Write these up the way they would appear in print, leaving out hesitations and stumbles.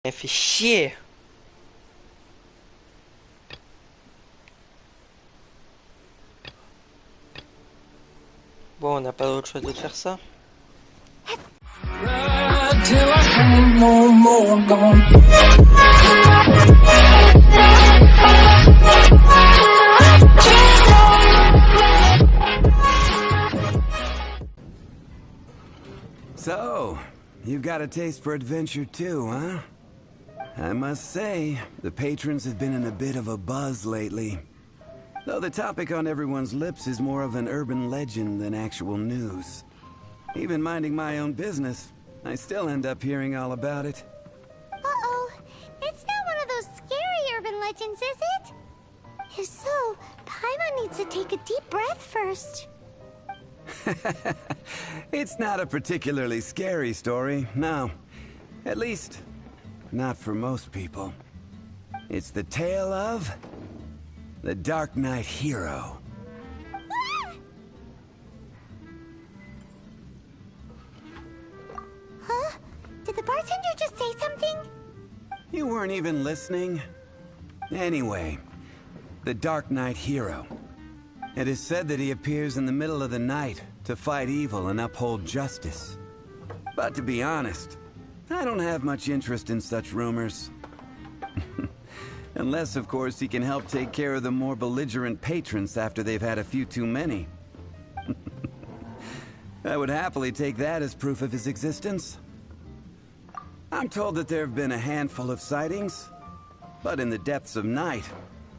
Elle fait chier. Bon, on n'a pas d'autre choix de faire ça. So, you've got a taste for adventure too, huh? I must say, the patrons have been in a bit of a buzz lately. Though the topic on everyone's lips is more of an urban legend than actual news. Even minding my own business, I still end up hearing all about it. Uh-oh. It's not one of those scary urban legends, is it? If so, Paimon needs to take a deep breath first. It's not a particularly scary story, no. At least, not for most people. It's the tale of the Dark Knight hero. Huh? Did the bartender just say something? You weren't even listening? Anyway, the Dark Knight hero. It is said that he appears in the middle of the night to fight evil and uphold justice. But to be honest, I don't have much interest in such rumors. Unless, of course, he can help take care of the more belligerent patrons after they've had a few too many. I would happily take that as proof of his existence. I'm told that there have been a handful of sightings, but in the depths of night,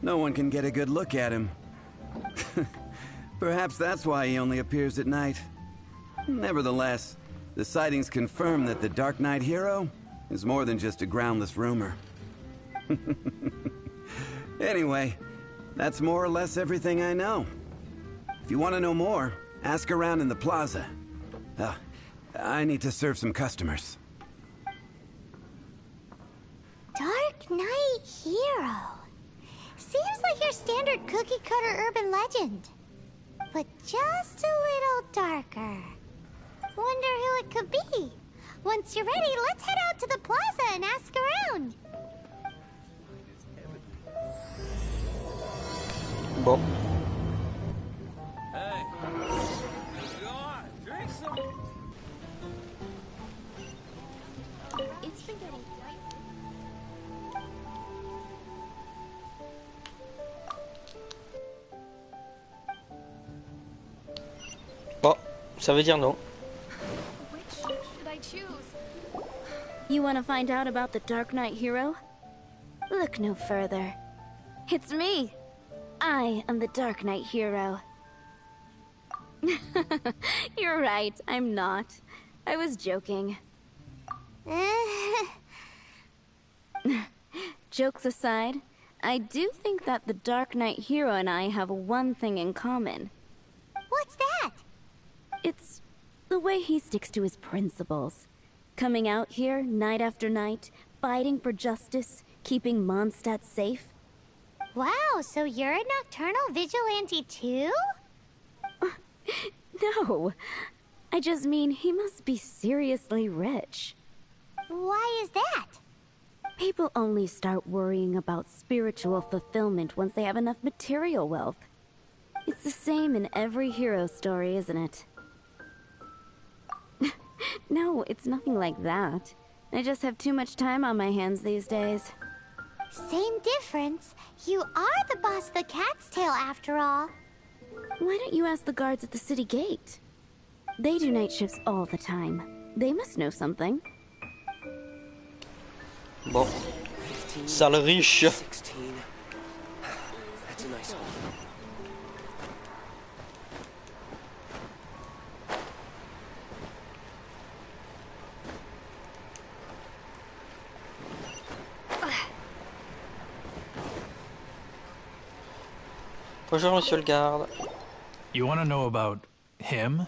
no one can get a good look at him. Perhaps that's why he only appears at night. Nevertheless, the sightings confirm that the Dark Knight hero is more than just a groundless rumor. Anyway, that's more or less everything I know. If you want to know more, ask around in the plaza. I need to serve some customers. Dark Knight hero. Seems like your standard cookie-cutter urban legend. But just a little darker. Wonder who it could be. Once you're ready, let's head out to the plaza and ask around. Bon. Hey, go on, drink some. It's been getting quite... Bon, ça veut dire non. Which should I choose? You want to find out about the Dark Knight hero? Look no further. It's me. I am the Dark Knight hero. You're right, I'm not. I was joking. Jokes aside, I do think that the Dark Knight hero and I have one thing in common. What's that? It's the way he sticks to his principles. Coming out here night after night, fighting for justice, keeping Mondstadt safe. Wow, so you're a nocturnal vigilante too? No, I just mean he must be seriously rich. Why is that? People only start worrying about spiritual fulfillment once they have enough material wealth. It's the same in every hero story, isn't it? No, it's nothing like that. I just have too much time on my hands these days. Same difference. You are the boss of the Cat's Tail after all. Why don't you ask the guards at the city gate? They do night shifts all the time. They must know something. Bon. Sale riche. 16. That's a nice one. Bonjour, monsieur le garde. You want to know about him?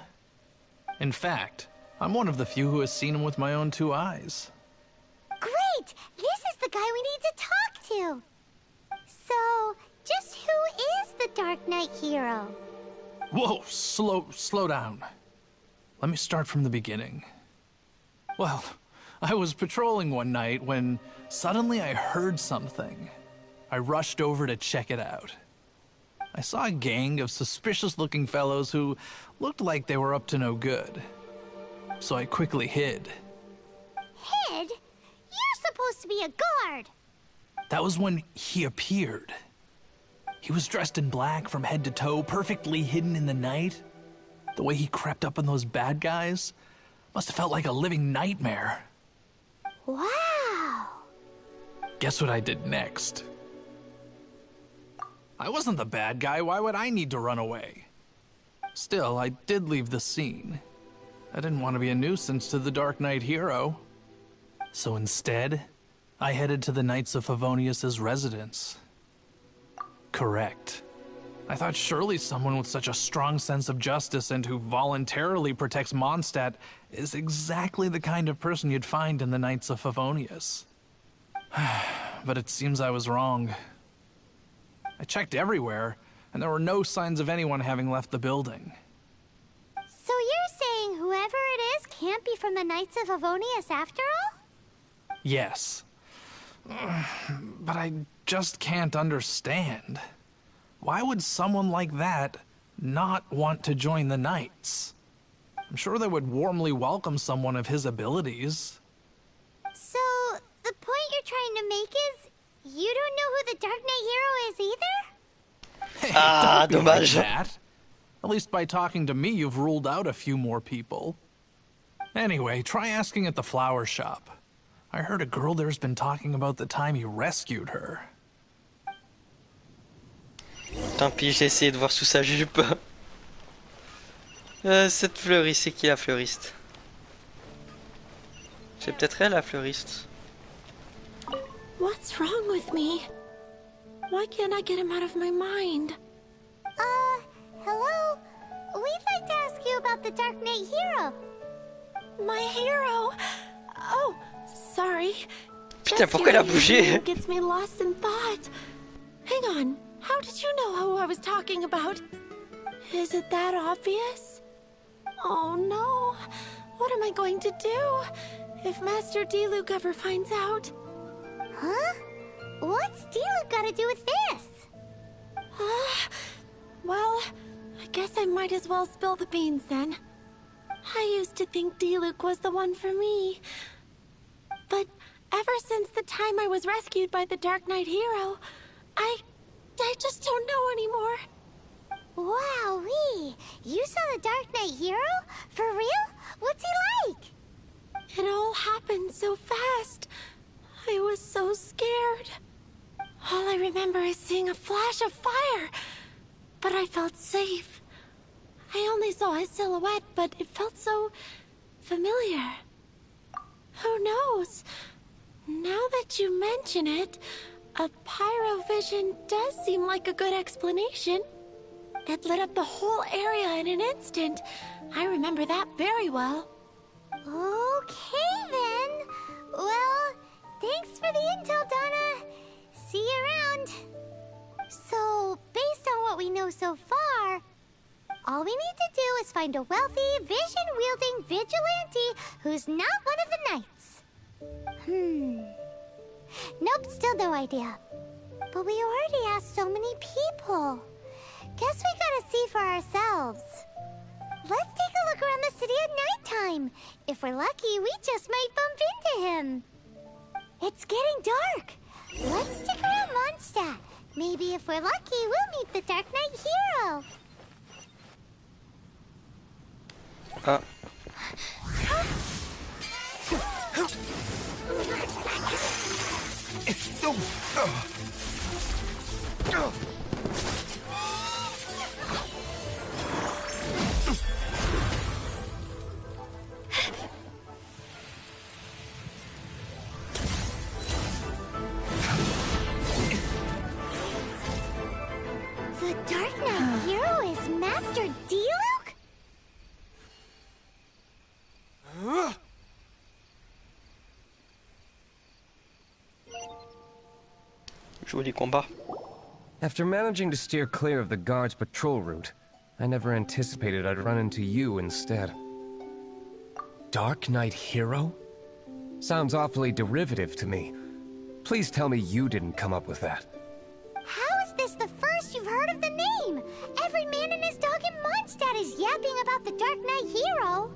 In fact, I'm one of the few who has seen him with my own two eyes. Great! This is the guy we need to talk to. So, just who is the Dark Knight hero? Whoa, slow down. Let me start from the beginning. Well, I was patrolling one night when suddenly I heard something. I rushed over to check it out. I saw a gang of suspicious-looking fellows who looked like they were up to no good. So I quickly hid. Hid? You're supposed to be a guard. That was when he appeared. He was dressed in black from head to toe, perfectly hidden in the night. The way he crept up on those bad guys must have felt like a living nightmare. Wow. Guess what I did next? I wasn't the bad guy. Why would I need to run away? Still, I did leave the scene. I didn't want to be a nuisance to the Dark Knight hero. So instead, I headed to the Knights of Favonius's residence. Correct. I thought surely someone with such a strong sense of justice and who voluntarily protects Mondstadt is exactly the kind of person you'd find in the Knights of Favonius. But it seems I was wrong. I checked everywhere, and there were no signs of anyone having left the building. So you're saying whoever it is can't be from the Knights of Favonius after all? Yes. But I just can't understand. Why would someone like that not want to join the Knights? I'm sure they would warmly welcome someone of his abilities. So, the point you're trying to make is, you don't know who the Dark Knight hero is either? Hey, Ah, don't be like dommage. that. At least by talking to me, you've ruled out a few more people. Anyway, try asking at the flower shop. I heard a girl there's been talking about the time you rescued her. Tant pis, j'ai essayé de voir sous sa jupe. Cette fleuriste, c'est qui la fleuriste? C'est peut-être elle la fleuriste. What's wrong with me? Why can't I get him out of my mind? Hello? We'd like to ask you about the Dark Knight hero. My hero? Oh, sorry. Putain, pourquoi elle a bougé? Gets me lost in thought. Hang on. How did you know who I was talking about? Is it that obvious? Oh no. What am I going to do if Master Diluc ever finds out? Huh? What's Diluc got to do with this? Well, I guess I might as well spill the beans then. I used to think Diluc was the one for me. But ever since the time I was rescued by the Dark Knight hero, I just don't know anymore. Wowee! You saw the Dark Knight hero? For real? What's he like? It all happened so fast. I was so scared. All I remember is seeing a flash of fire. But I felt safe. I only saw his silhouette, but it felt so familiar. Who knows? Now that you mention it, a pyrovision does seem like a good explanation. It lit up the whole area in an instant. I remember that very well. Okay then. Well, thanks for the intel, Donna. See you around. So, based on what we know so far, all we need to do is find a wealthy, vision-wielding vigilante who's not one of the knights. Nope, still no idea. But we already asked so many people. Guess we gotta see for ourselves. Let's take a look around the city at nighttime. If we're lucky, we just might bump into him. It's getting dark. Let's stick around Mondstadt. Maybe if we're lucky, we'll meet the Dark Knight hero. Ah. The Dark Knight hero is Master Diluc? Joli combat. After managing to steer clear of the guard's patrol route, I never anticipated I'd run into you instead. Dark Knight hero? Sounds awfully derivative to me. Please tell me you didn't come up with that. How is this the first you've heard of the name? Every man and his dog in Mondstadt is yapping about the Dark Knight hero.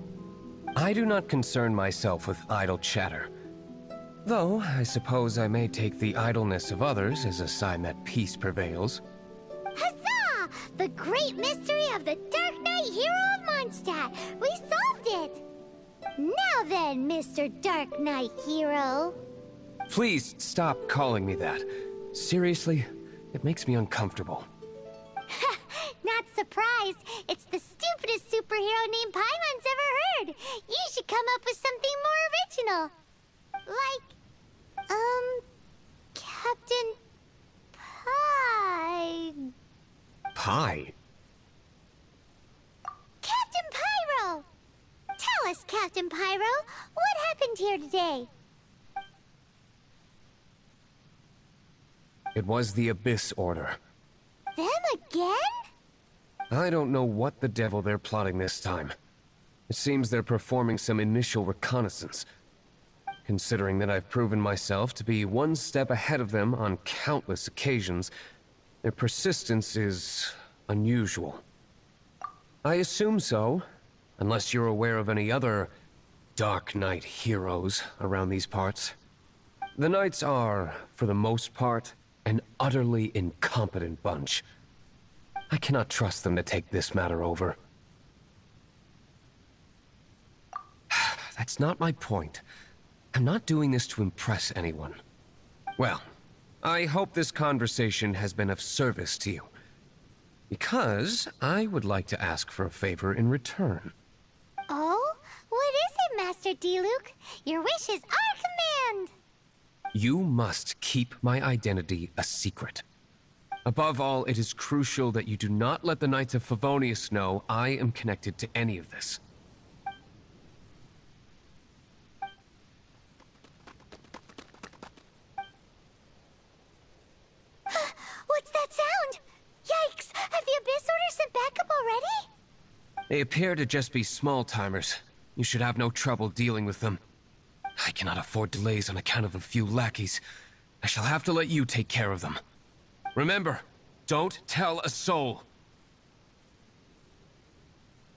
I do not concern myself with idle chatter. Though, I suppose I may take the idleness of others as a sign that peace prevails. Huzzah! The great mystery of the Dark Knight hero of Mondstadt! We solved it! Now then, Mr. Dark Knight hero. Please stop calling me that. Seriously, it makes me uncomfortable. Not surprised. It's the stupidest superhero name Paimon's ever heard. You should come up with something more original. Like, Captain Pie. Pie? Captain Pyro! Tell us, Captain Pyro, what happened here today? It was the Abyss Order. Them again? I don't know what the devil they're plotting this time. It seems they're performing some initial reconnaissance. Considering that I've proven myself to be one step ahead of them on countless occasions, their persistence is unusual. I assume so, unless you're aware of any other Dark Knight heroes around these parts. The Knights are, for the most part, an utterly incompetent bunch. I cannot trust them to take this matter over. That's not my point. I'm not doing this to impress anyone. Well, I hope this conversation has been of service to you. Because I would like to ask for a favor in return. Oh? What is it, Master D-Luke? Your wish is our command! You must keep my identity a secret. Above all, it is crucial that you do not let the Knights of Favonius know I am connected to any of this. What's that sound? Yikes! Have the Abyss Order sent backup already? They appear to just be small-timers. You should have no trouble dealing with them. I cannot afford delays on account of a few lackeys. I shall have to let you take care of them. Remember, don't tell a soul.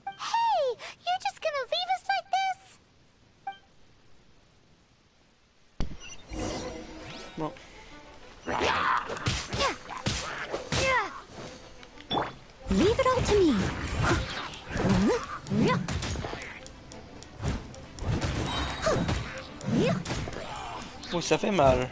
Hey! You're just gonna leave us like this? Bon. Leave it all to me. Oh, ça fait mal.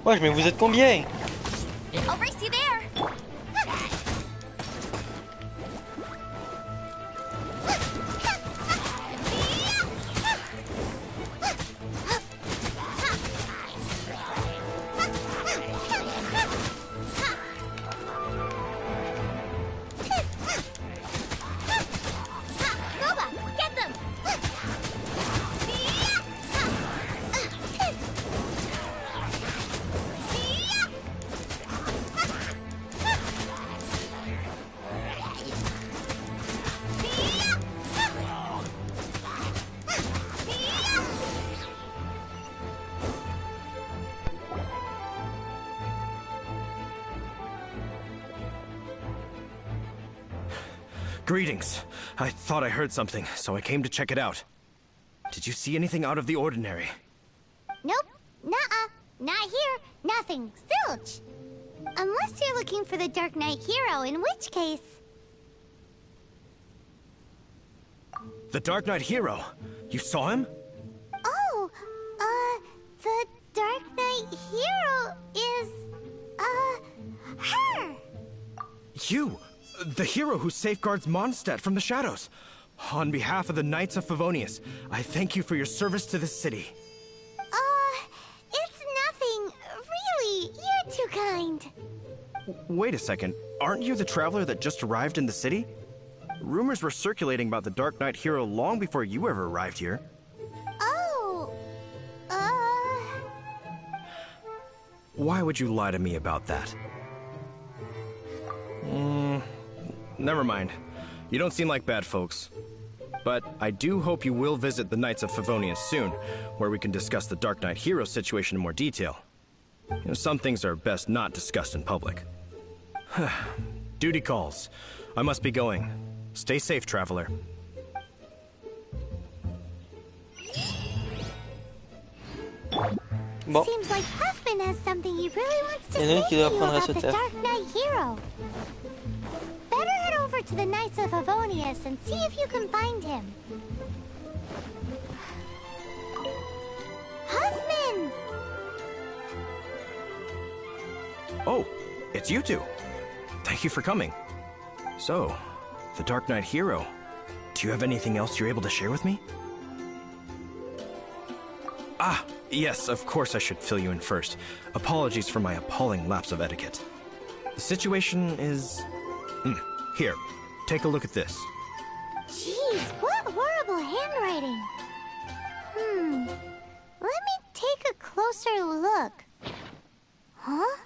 Wesh, mais vous êtes combien? I'll race you there. Greetings. I thought I heard something, so I came to check it out. Did you see anything out of the ordinary? Nope. Nuh-uh. Not here. Nothing. Zilch. Unless you're looking for the Dark Knight hero, in which case... The Dark Knight hero? You saw him? Oh, the Dark Knight hero is, her! You! The hero who safeguards Mondstadt from the shadows. On behalf of the Knights of Favonius, I thank you for your service to this city. It's nothing. Really, you're too kind. Wait a second. Aren't you the traveler that just arrived in the city? Rumors were circulating about the Dark Knight hero long before you ever arrived here. Oh, Why would you lie to me about that? Never mind. You don't seem like bad folks. But I do hope you will visit the Knights of Favonius soon, where we can discuss the Dark Knight hero situation in more detail. You know, some things are best not discussed in public. Duty calls. I must be going. Stay safe, traveler. Bon. Seems like Huffman has something he really wants to Il y en a say une qui to doit you apprendre à about se the taire. Dark Knight hero. Better head over to the Knights of Favonius and see if you can find him. Huffman! Oh, it's you two. Thank you for coming. So, the Dark Knight hero. Do you have anything else you're able to share with me? Ah, yes, of course I should fill you in first. Apologies for my appalling lapse of etiquette. The situation is... Here, take a look at this. Jeez, what horrible handwriting. Let me take a closer look. Huh?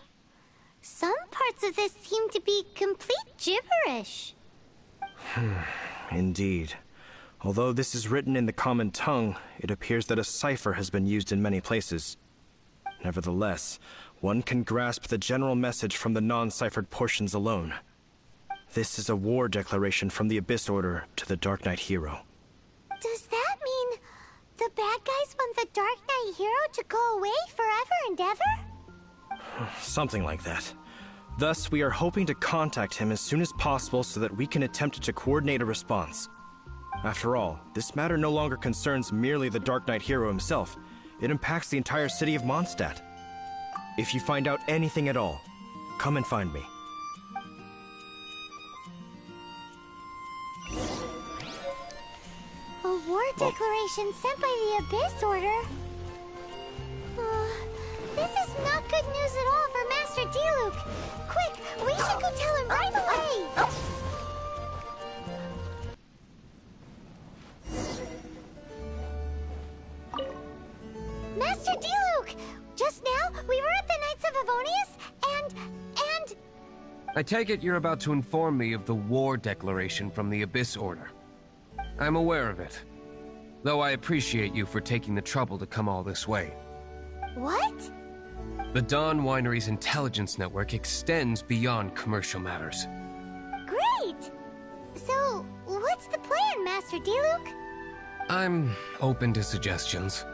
Some parts of this seem to be complete gibberish. Indeed. Although this is written in the common tongue, it appears that a cipher has been used in many places. Nevertheless, one can grasp the general message from the non-ciphered portions alone. This is a war declaration from the Abyss Order to the Dark Knight hero. Does that mean the bad guys want the Dark Knight hero to go away forever and ever? Something like that. Thus, we are hoping to contact him as soon as possible so that we can attempt to coordinate a response. After all, this matter no longer concerns merely the Dark Knight hero himself. It impacts the entire city of Mondstadt. If you find out anything at all, come and find me. A war declaration sent by the Abyss Order? This is not good news at all for Master Diluc. Quick, we should go tell him right away. Master Diluc! Just now, we were at the Knights of Favonius, and... I take it you're about to inform me of the war declaration from the Abyss Order. I'm aware of it, though I appreciate you for taking the trouble to come all this way. What? The Dawn Winery's intelligence network extends beyond commercial matters. Great! So, what's the plan, Master Diluc? I'm open to suggestions.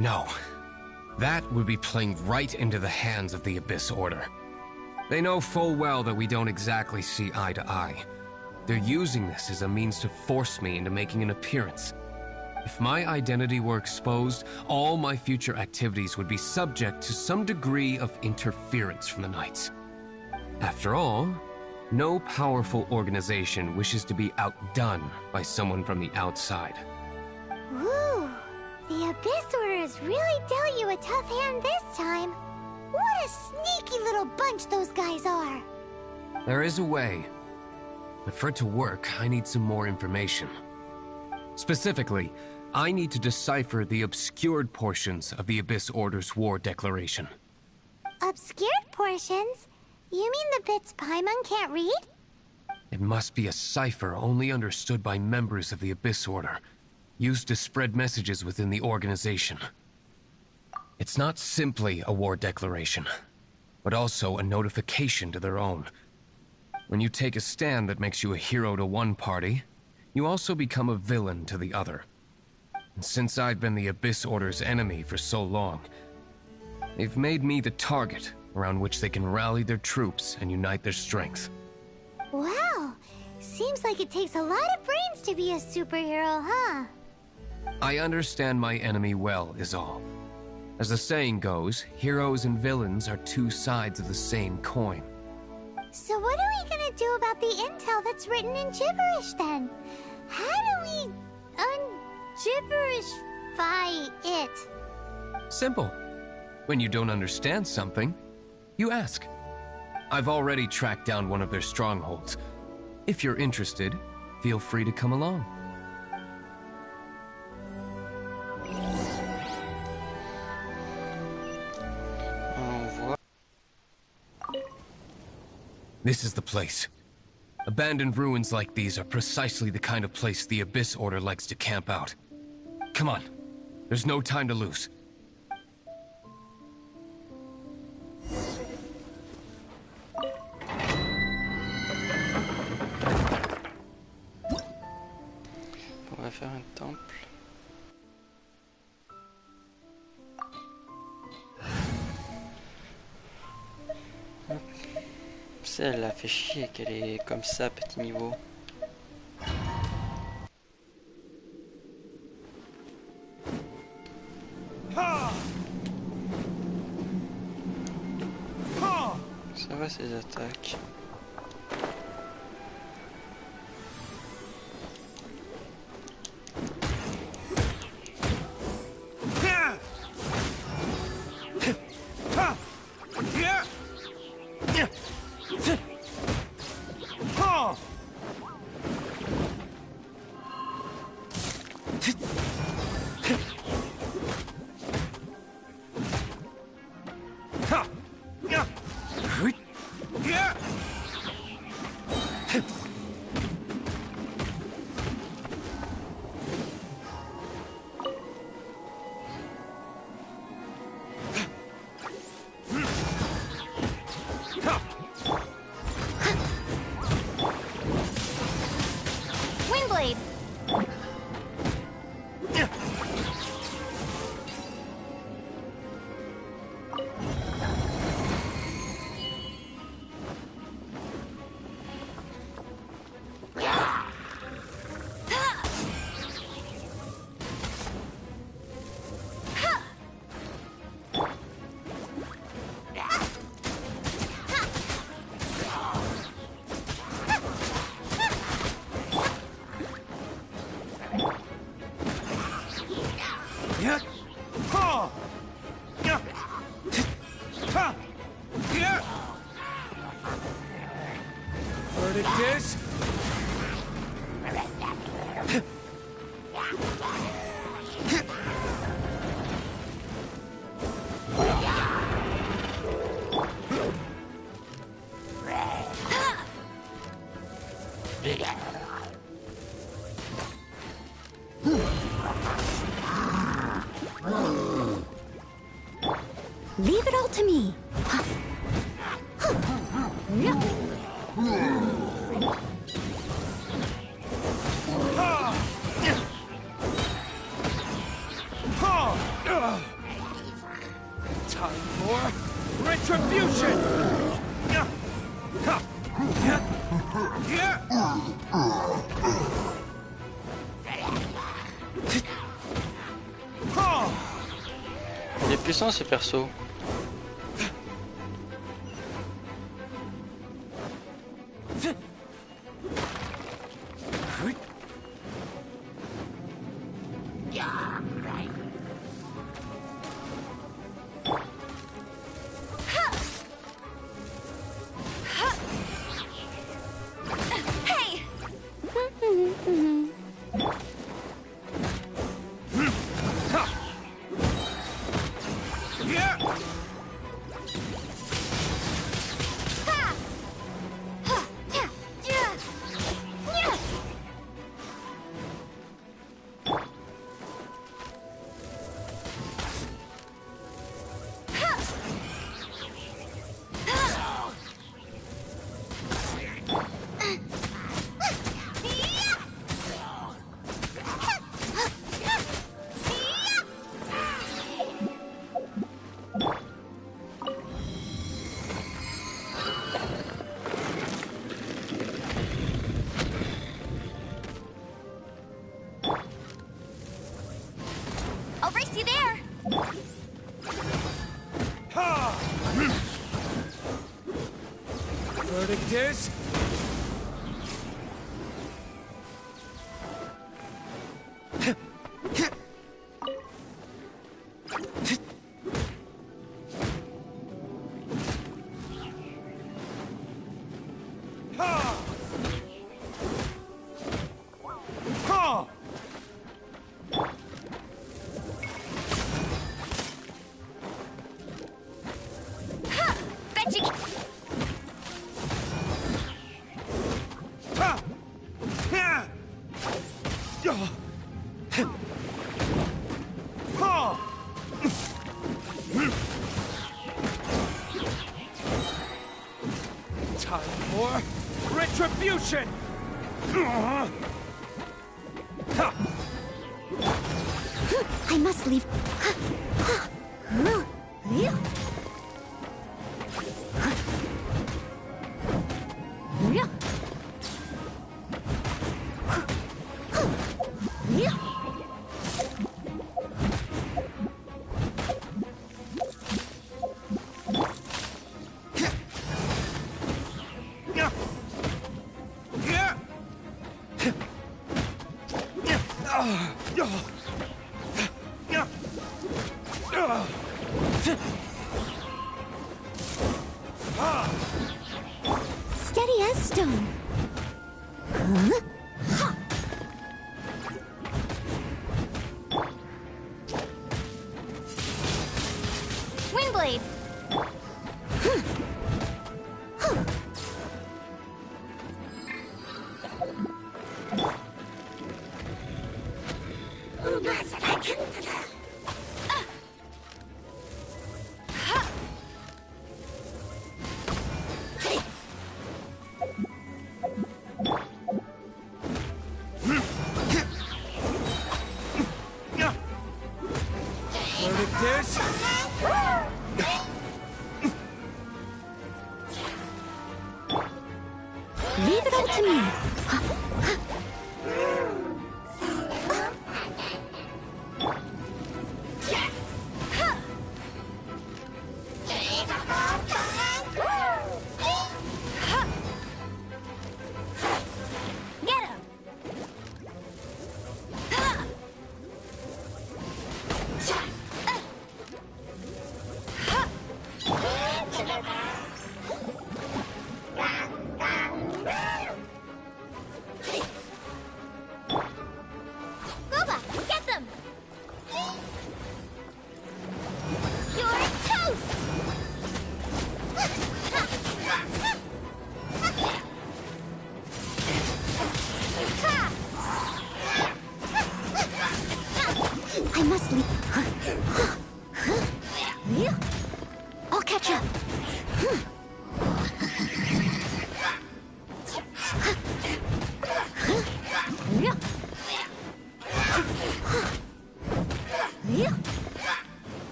No. That would be playing right into the hands of the Abyss Order. They know full well that we don't exactly see eye to eye. They're using this as a means to force me into making an appearance. If my identity were exposed, all my future activities would be subject to some degree of interference from the Knights. After all, no powerful organization wishes to be outdone by someone from the outside. Woo! The Abyss Order has really dealt you a tough hand this time. What a sneaky little bunch those guys are! There is a way. But for it to work, I need some more information. Specifically, I need to decipher the obscured portions of the Abyss Order's war declaration. Obscured portions? You mean the bits Paimon can't read? It must be a cipher only understood by members of the Abyss Order, used to spread messages within the organization. It's not simply a war declaration, but also a notification to their own. When you take a stand that makes you a hero to one party, you also become a villain to the other. And since I've been the Abyss Order's enemy for so long, they've made me the target around which they can rally their troops and unite their strength. Wow! Seems like it takes a lot of brains to be a superhero, huh? I understand my enemy well, is all. As the saying goes, heroes and villains are two sides of the same coin. So what are we gonna do about the intel that's written in gibberish, then? How do we un-gibberishify it? Simple. When you don't understand something, you ask. I've already tracked down one of their strongholds. If you're interested, feel free to come along. This is the place. Abandoned ruins like these are precisely the kind of place the Abyss Order likes to camp out. Come on. There's no time to lose. On va faire un temple. Elle a fait chier qu'elle est comme ça, petit niveau. Ça va ces attaques. Leave it all to me. Time for retribution! Il est puissant ce perso. Verdict is... retribution! I must leave. Steady as stone. Windblade. This? Leave it up to me. Get him. Booba, get them. You're toast. I must leave. I'll catch up.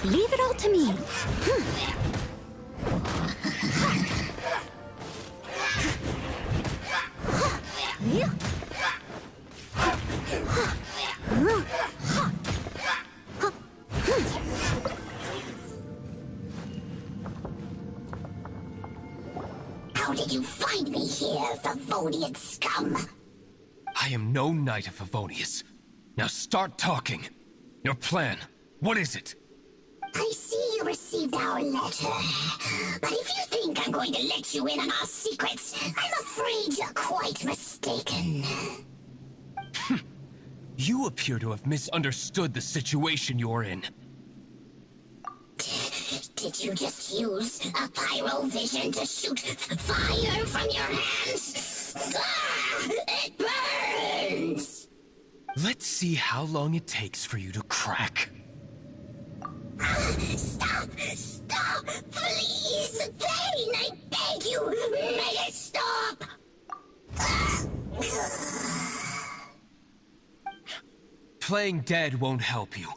Leave it all to me. How did you find me here, Favonian scum? I am no knight of Favonius. Now start talking. Your plan, what is it? I see you received our letter. But if you think I'm going to let you in on our secrets, I'm afraid you're quite mistaken. You appear to have misunderstood the situation you're in. Did you just use a pyrovision to shoot fire from your hands? Ah, it burns! Let's see how long it takes for you to crack. Stop! Stop! Please! Pain! I beg you! Make it stop! Playing dead won't help you.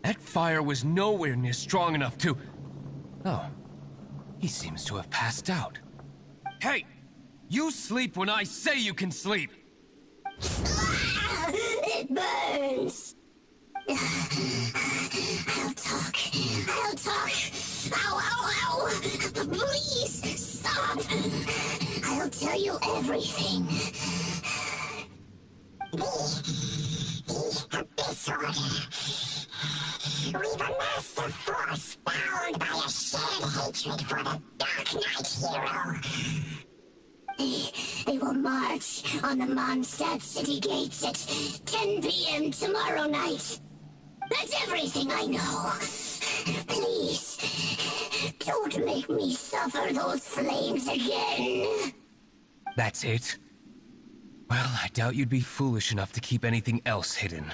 That fire was nowhere near strong enough to... Oh. He seems to have passed out. Hey! You sleep when I say you can sleep! It burns! I'll talk. I'll talk. Ow, ow, ow! Please, stop! I'll tell you everything. Disorder. We've amassed a force bound by a shared hatred for the Dark Knight hero. They will march on the Mondstadt city gates at 10 p.m. tomorrow night. That's everything I know. Please, don't make me suffer those flames again. That's it? Well, I doubt you'd be foolish enough to keep anything else hidden.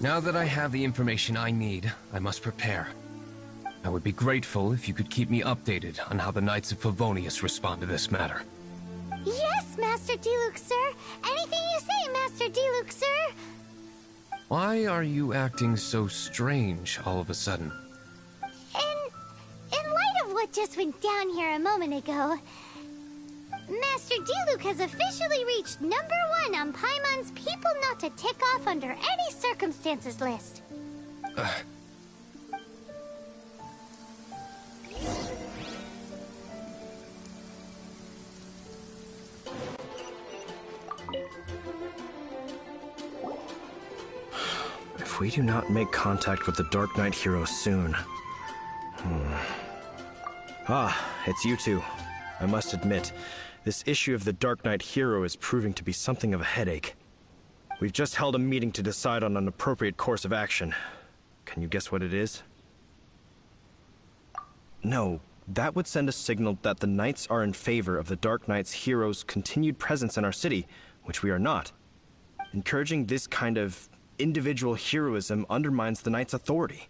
Now that I have the information I need, I must prepare. I would be grateful if you could keep me updated on how the Knights of Favonius respond to this matter. Yes, Master Diluc, sir. Anything you say, Master Diluc, sir. Why are you acting so strange all of a sudden? In light of what just went down here a moment ago, Master Diluc has officially reached #1 on Paimon's people not to tick off under any circumstances list. If we do not make contact with the Dark Knight hero soon... Ah, it's you two. I must admit, this issue of the Dark Knight hero is proving to be something of a headache. We've just held a meeting to decide on an appropriate course of action. Can you guess what it is? No, that would send a signal that the Knights are in favor of the Dark Knight's hero's continued presence in our city, which we are not. Encouraging this kind of individual heroism undermines the Knight's authority.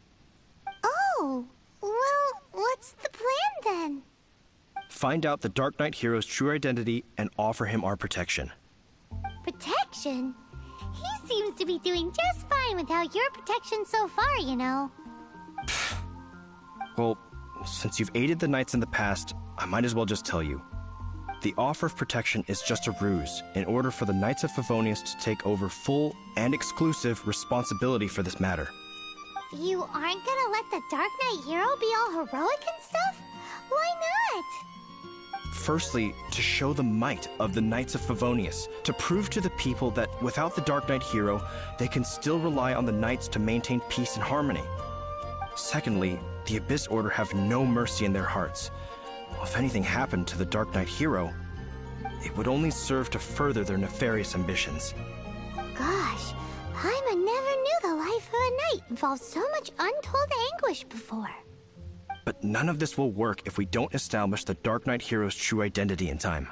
Oh, well, what's the plan then? Find out the Dark Knight hero's true identity and offer him our protection. Protection? He seems to be doing just fine without your protection so far, you know. Well, since you've aided the Knights in the past, I might as well just tell you. The offer of protection is just a ruse in order for the Knights of Favonius to take over full and exclusive responsibility for this matter. You aren't gonna let the Dark Knight hero be all heroic and stuff? Why not? Firstly, to show the might of the Knights of Favonius, to prove to the people that without the Dark Knight hero, they can still rely on the Knights to maintain peace and harmony. Secondly, the Abyss Order have no mercy in their hearts. If anything happened to the Dark Knight hero, it would only serve to further their nefarious ambitions. Gosh, Paimon never knew the life of a knight involved so much untold anguish before. But none of this will work if we don't establish the Dark Knight hero's true identity in time.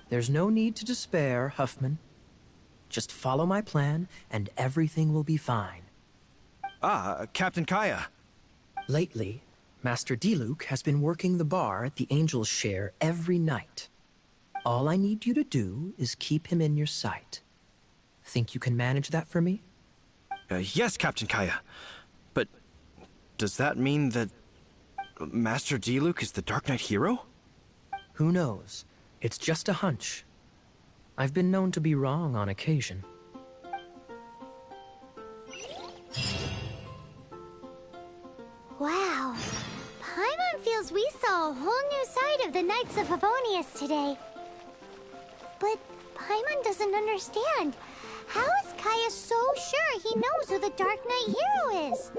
There's no need to despair, Huffman. Just follow my plan, and everything will be fine. Ah, Captain Kaya. Lately, Master Diluc has been working the bar at the Angel's Share every night. All I need you to do is keep him in your sight. Think you can manage that for me? Yes, Captain Kaya. But does that mean that Master Diluc is the Dark Knight hero? Who knows? It's just a hunch. I've been known to be wrong on occasion. Wow. Paimon feels we saw a whole new side of the Knights of Favonius today. But Paimon doesn't understand. How is Kaya so sure he knows who the Dark Knight hero is?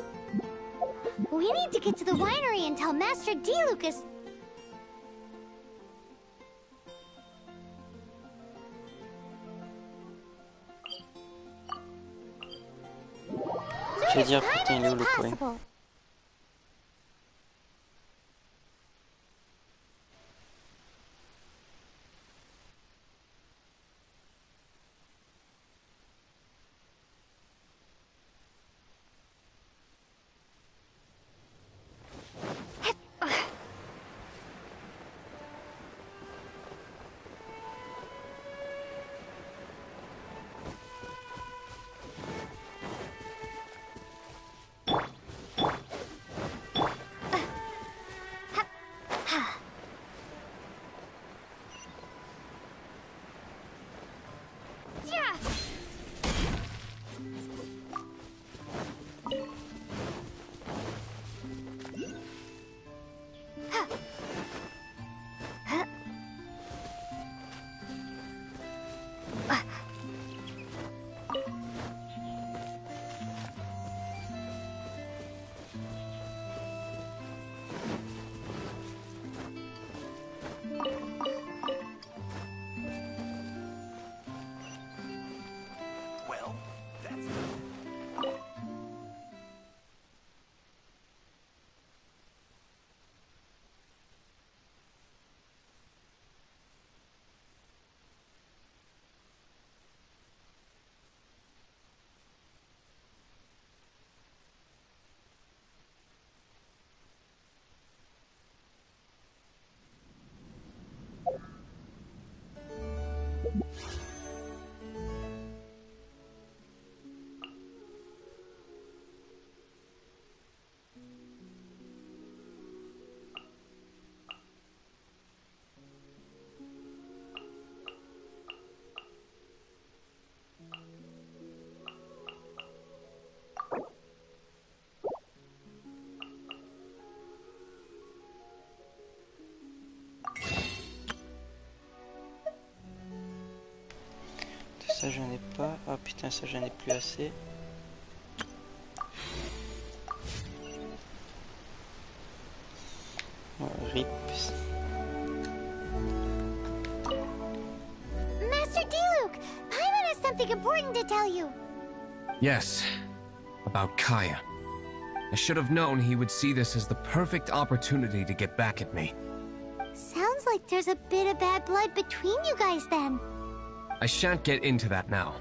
We need to get to the winery and tell Master Diluc is... Plaisir, putain, il est où le coin? Possible. Ça j'en ai pas. Oh putain, ça j'en ai plus assez. Oh, rip. Master D-Luke, Paimon has something important to tell you. Yes, about Kaya. I should have known he would see this as the perfect opportunity to get back at me. Sounds like there's a bit of bad blood between you guys then. I shan't get into that now.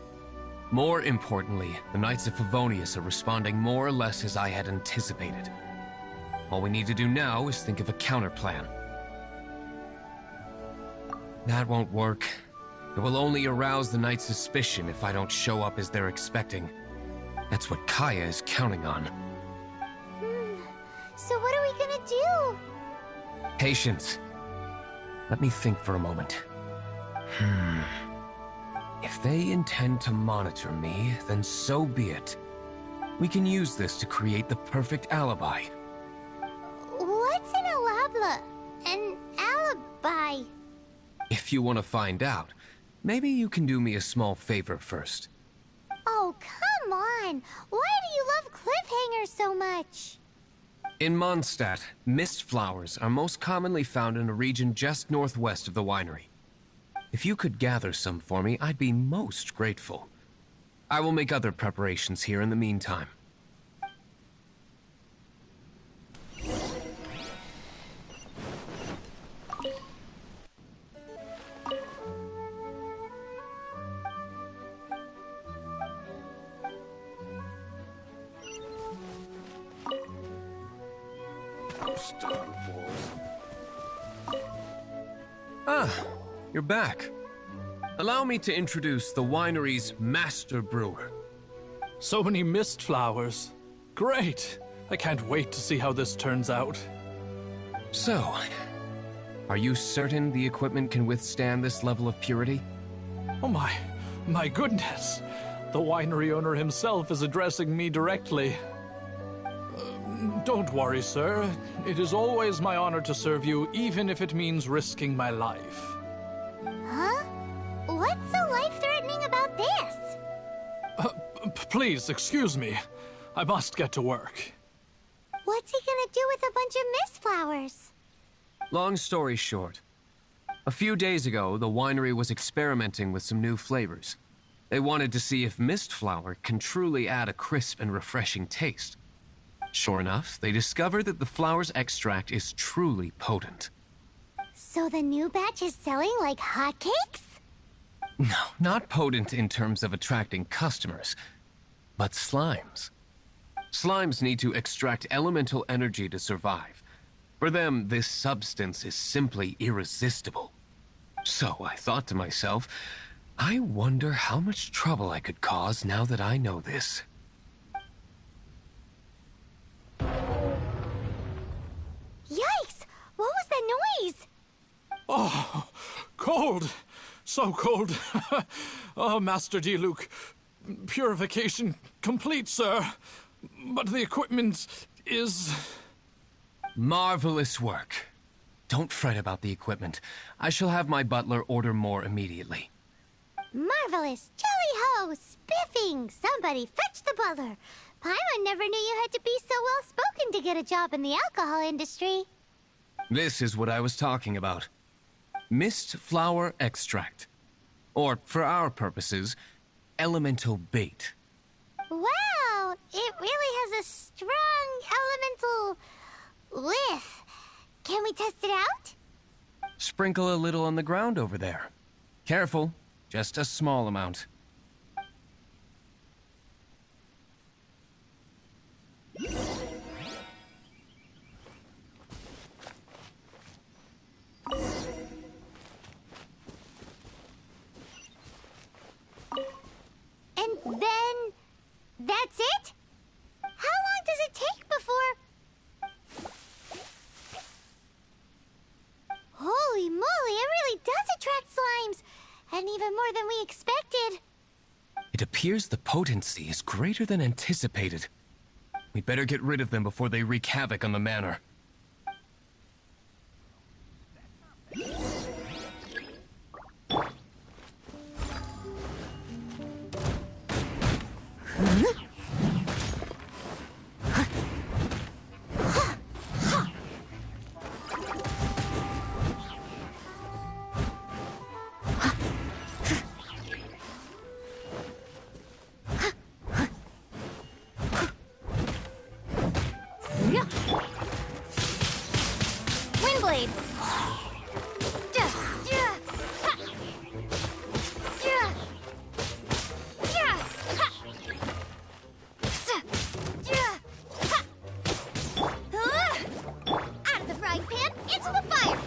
More importantly, the Knights of Favonius are responding more or less as I had anticipated. All we need to do now is think of a counterplan. That won't work. It will only arouse the Knights' suspicion if I don't show up as they're expecting. That's what Kaya is counting on. So what are we gonna do? Patience. Let me think for a moment. If they intend to monitor me, then so be it. We can use this to create the perfect alibi. What's an alabla? An alibi? If you want to find out, maybe you can do me a small favor first. Oh, come on! Why do you love cliffhangers so much? In Mondstadt, mist flowers are most commonly found in a region just northwest of the winery. If you could gather some for me, I'd be most grateful. I will make other preparations here in the meantime. Ah, you're back. Allow me to introduce the winery's master brewer. So many mist flowers. Great! I can't wait to see how this turns out. So, are you certain the equipment can withstand this level of purity? Oh my goodness! The winery owner himself is addressing me directly. Don't worry, sir. It is always my honor to serve you, even if it means risking my life. Huh? What's so life-threatening about this? Please, excuse me. I must get to work. What's he gonna do with a bunch of mist flowers? Long story short, a few days ago, the winery was experimenting with some new flavors. They wanted to see if mist flower can truly add a crisp and refreshing taste. Sure enough, they discovered that the flower's extract is truly potent. So the new batch is selling like hotcakes? No, not potent in terms of attracting customers, but slimes. Slimes need to extract elemental energy to survive. For them, this substance is simply irresistible. So I thought to myself, I wonder how much trouble I could cause now that I know this. Yikes! What was that noise? Oh, cold! So cold. Oh, Master D-Luke. Purification complete, sir. But the equipment is... Marvelous work. Don't fret about the equipment. I shall have my butler order more immediately. Marvelous! Jolly-ho! Spiffing! Somebody fetch the butler! Paimon never knew you had to be so well-spoken to get a job in the alcohol industry. This is what I was talking about. Mist flower extract. Or, for our purposes, elemental bait. Wow! It really has a strong elemental whiff. Can we test it out? Sprinkle a little on the ground over there. Careful, just a small amount. Then... that's it? How long does it take before... Holy moly, it really does attract slimes! And even more than we expected. It appears the potency is greater than anticipated. We'd better get rid of them before they wreak havoc on the manor. Windblade. Out of the frying pan, into the fire.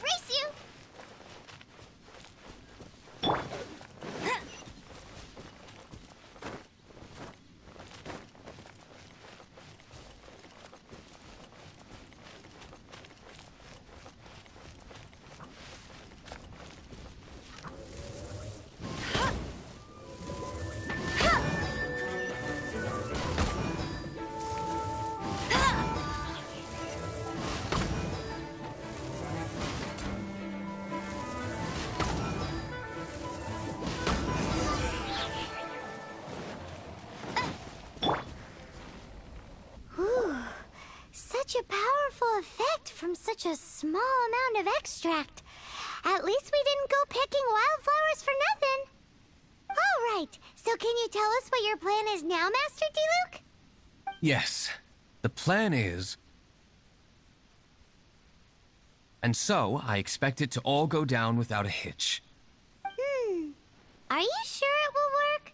Race you. Ooh, such a powerful effect from such a small amount of extract. At least we didn't go picking wildflowers for nothing. All right, so can you tell us what your plan is now, Master Diluc? Yes, the plan is... And so, I expect it to all go down without a hitch. Are you sure it will work?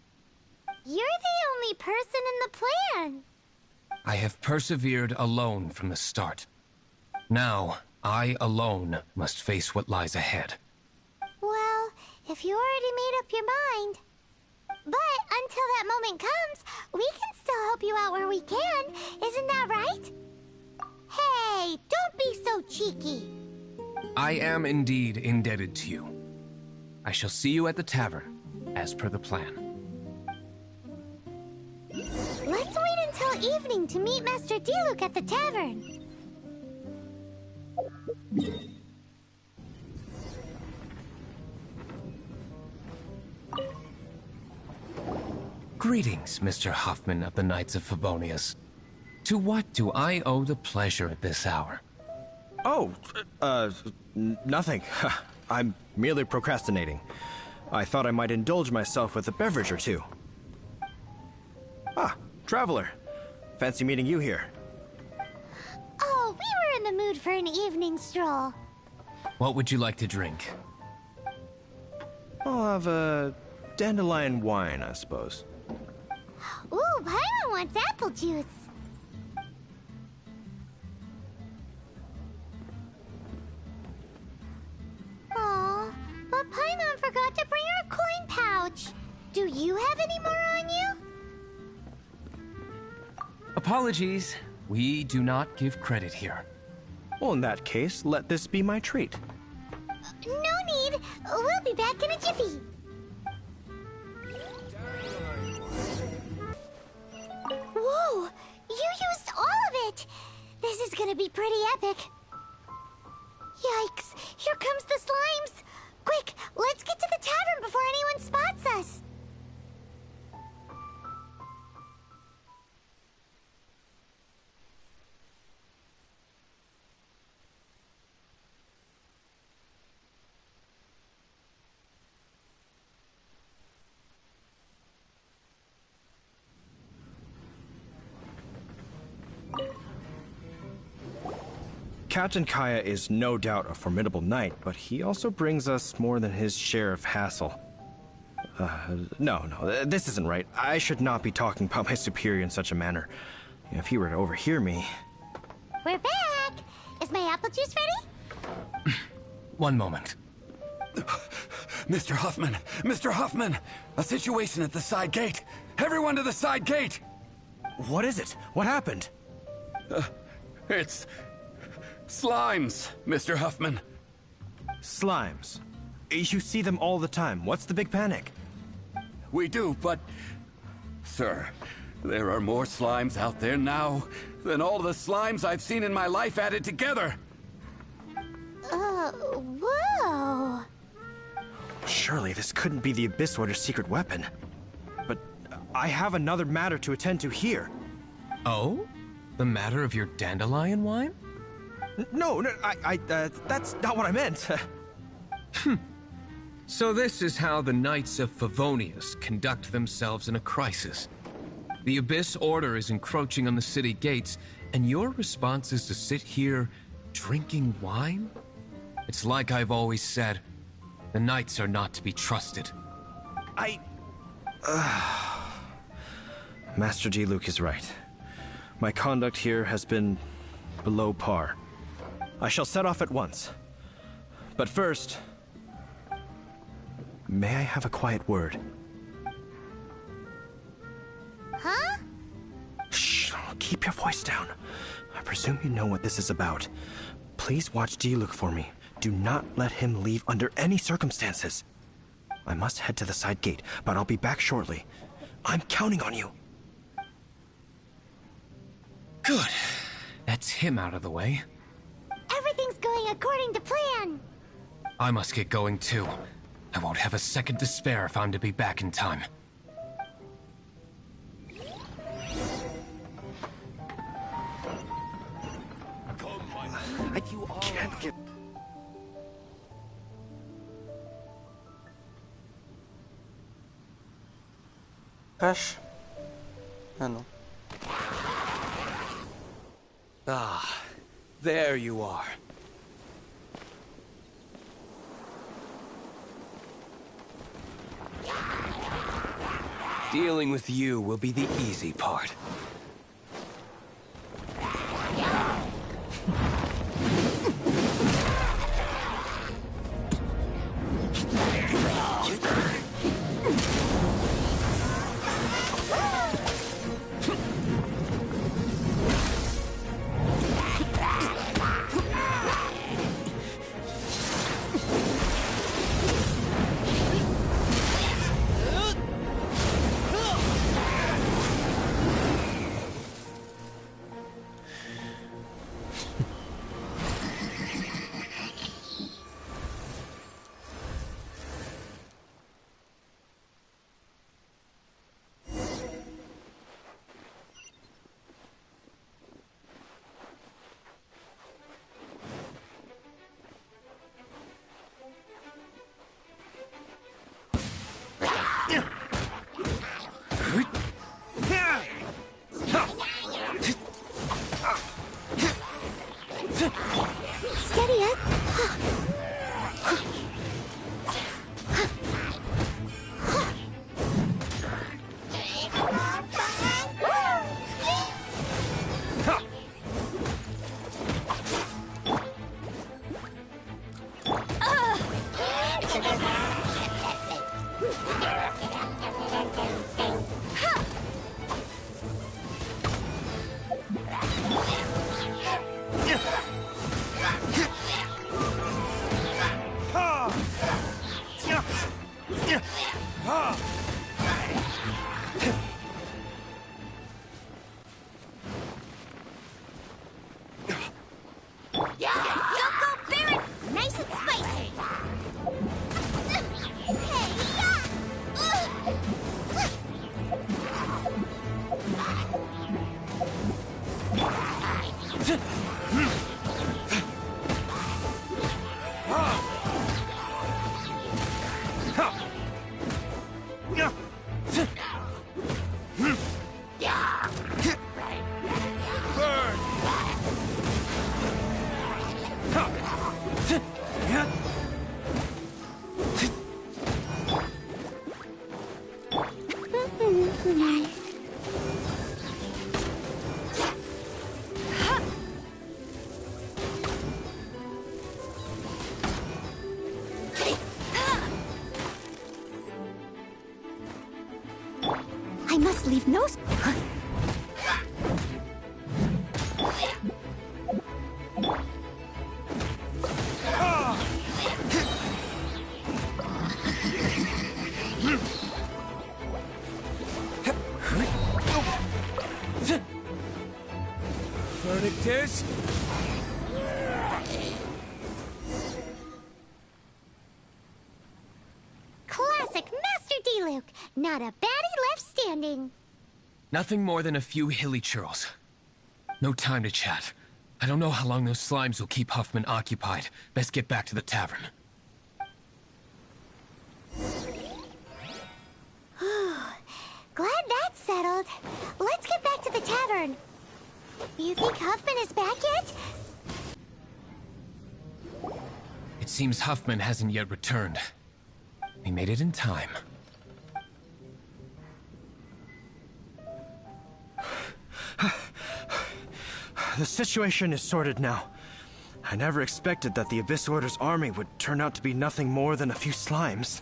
You're the only person in the plan. I have persevered alone from the start. Now, I alone must face what lies ahead. Well, if you already made up your mind. But until that moment comes, we can still help you out where we can. Isn't that right? Hey, don't be so cheeky. I am indeed indebted to you. I shall see you at the tavern, as per the plan. Let's wait until evening to meet Master Diluc at the tavern. Greetings, Mr. Huffman of the Knights of Favonius. To what do I owe the pleasure at this hour? Oh, nothing. I'm merely procrastinating. I thought I might indulge myself with a beverage or two. Ah, traveler. Fancy meeting you here. Oh, we were in the mood for an evening stroll. What would you like to drink? I'll have a dandelion wine, I suppose. Ooh, Paimon wants apple juice. Aw, but Paimon forgot to bring her coin pouch. Do you have any more on you? Apologies. We do not give credit here. Well, in that case, let this be my treat. No need. We'll be back in a jiffy. Whoa! You used all of it! This is gonna be pretty epic. Yikes! Here comes the slimes! Quick, let's get to the tavern before anyone spots us! Captain Kaya is no doubt a formidable knight, but he also brings us more than his share of hassle. No, this isn't right. I should not be talking about my superior in such a manner. If he were to overhear me... We're back! Is my apple juice ready? One moment. Mr. Huffman! Mr. Huffman! A situation at the side gate! Everyone to the side gate! What is it? What happened? It's... slimes, Mr. Huffman. Slimes? You see them all the time. What's the big panic? We do, but... Sir, there are more slimes out there now than all the slimes I've seen in my life added together. Whoa. Surely this couldn't be the Abyss Order's secret weapon. But I have another matter to attend to here. Oh? The matter of your dandelion wine? No, that's not what I meant. So this is how the Knights of Favonius conduct themselves in a crisis. The Abyss Order is encroaching on the city gates, and your response is to sit here drinking wine? It's like I've always said, the Knights are not to be trusted. Master Diluc is right. My conduct here has been below par. I shall set off at once. But first, may I have a quiet word? Huh? Shh, keep your voice down. I presume you know what this is about. Please watch Diluc for me. Do not let him leave under any circumstances. I must head to the side gate, but I'll be back shortly. I'm counting on you. Good. That's him out of the way. Everything's going according to plan. I must get going too. I won't have a second to spare if I'm to be back in time. I can't get... Crash? Ah non. Ah, there you are. Dealing with you will be the easy part. leave no... Verdict is... Classic Master D-Luke. Not a baddie left standing. Nothing more than a few hilly churls. No time to chat. I don't know how long those slimes will keep Huffman occupied. Best get back to the tavern. Glad that's settled. Let's get back to the tavern. You think Huffman is back yet? It seems Huffman hasn't yet returned. We made it in time. The situation is sorted now. I never expected that the Abyss Order's army would turn out to be nothing more than a few slimes.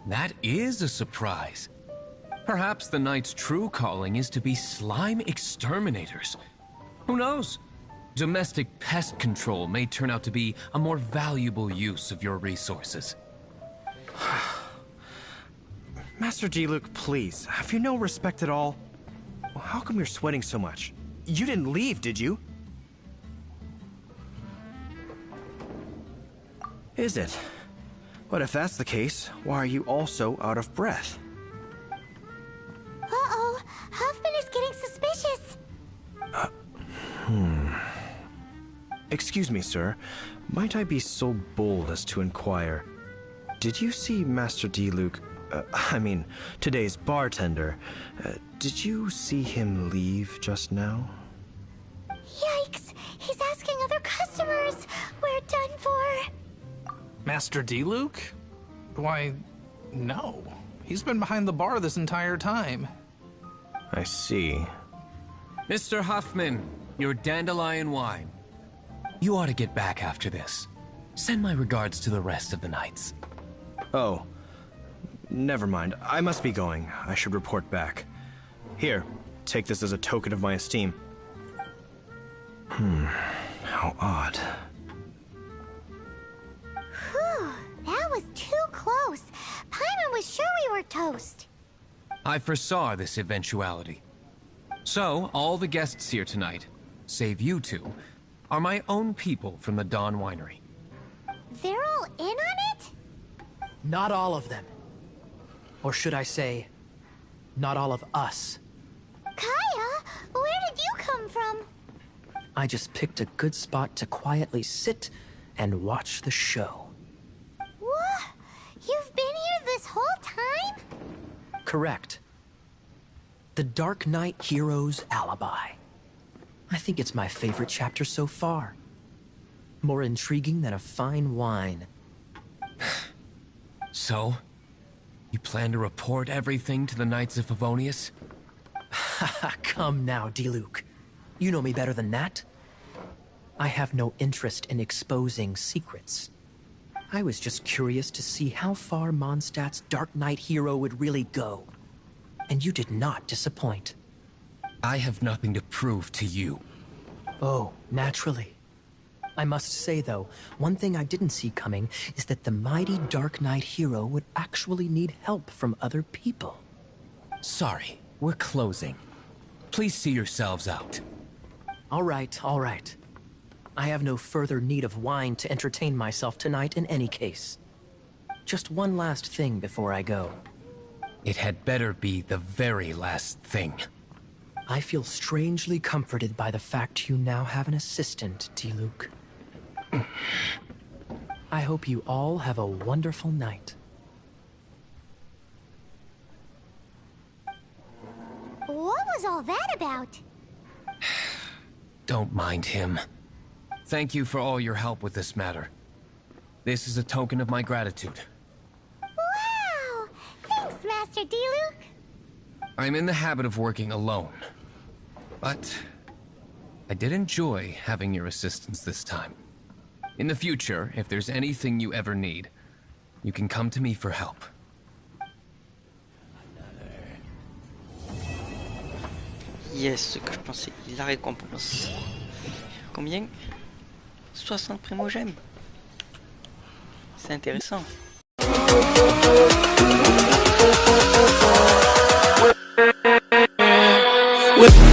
That is a surprise. Perhaps the Knight's true calling is to be slime exterminators. Who knows? Domestic pest control may turn out to be a more valuable use of your resources. Master D-Luke, please, have you no respect at all? Well, how come you're sweating so much? You didn't leave, did you? Is it? But if that's the case, why are you also out of breath? Uh-oh, Huffman is getting suspicious. Excuse me, sir. Might I be so bold as to inquire, did you see Master D-Luke, today's bartender, did you see him leave just now? Yikes, he's asking other customers. We're done for. Master D-Luke? Why, no. He's been behind the bar this entire time. I see. Mr. Huffman, your dandelion wine. You ought to get back after this. Send my regards to the rest of the knights. Oh, never mind. I must be going. I should report back. Here, take this as a token of my esteem. How odd. Whew, that was too close. Paimon was sure we were toast. I foresaw this eventuality. So, all the guests here tonight, save you two, are my own people from the Dawn Winery. They're all in on it? Not all of them. Or should I say, not all of us. Kaya, where did you come from? I just picked a good spot to quietly sit and watch the show. What? You've been here this whole time? Correct. The Dark Knight Hero's Alibi. I think it's my favorite chapter so far. More intriguing than a fine wine. So, you plan to report everything to the Knights of Favonius? Come now, D-Luke. You know me better than that. I have no interest in exposing secrets. I was just curious to see how far Mondstadt's Dark Knight hero would really go. And you did not disappoint. I have nothing to prove to you. Oh, naturally. I must say, though, one thing I didn't see coming is that the mighty Dark Knight hero would actually need help from other people. Sorry, we're closing. Please see yourselves out. All right, all right. I have no further need of wine to entertain myself tonight in any case. Just one last thing before I go. It had better be the very last thing. I feel strangely comforted by the fact you now have an assistant, D-Luke. I hope you all have a wonderful night. What was all that about? Don't mind him. Thank you for all your help with this matter. This is a token of my gratitude. Wow! Thanks, Master D-Luke. I'm in the habit of working alone. But I did enjoy having your assistance this time. In the future, if there's anything you ever need, you can come to me for help. Yes, ce que je pensais. La récompense. Combien? 60 primogèmes. C'est intéressant. With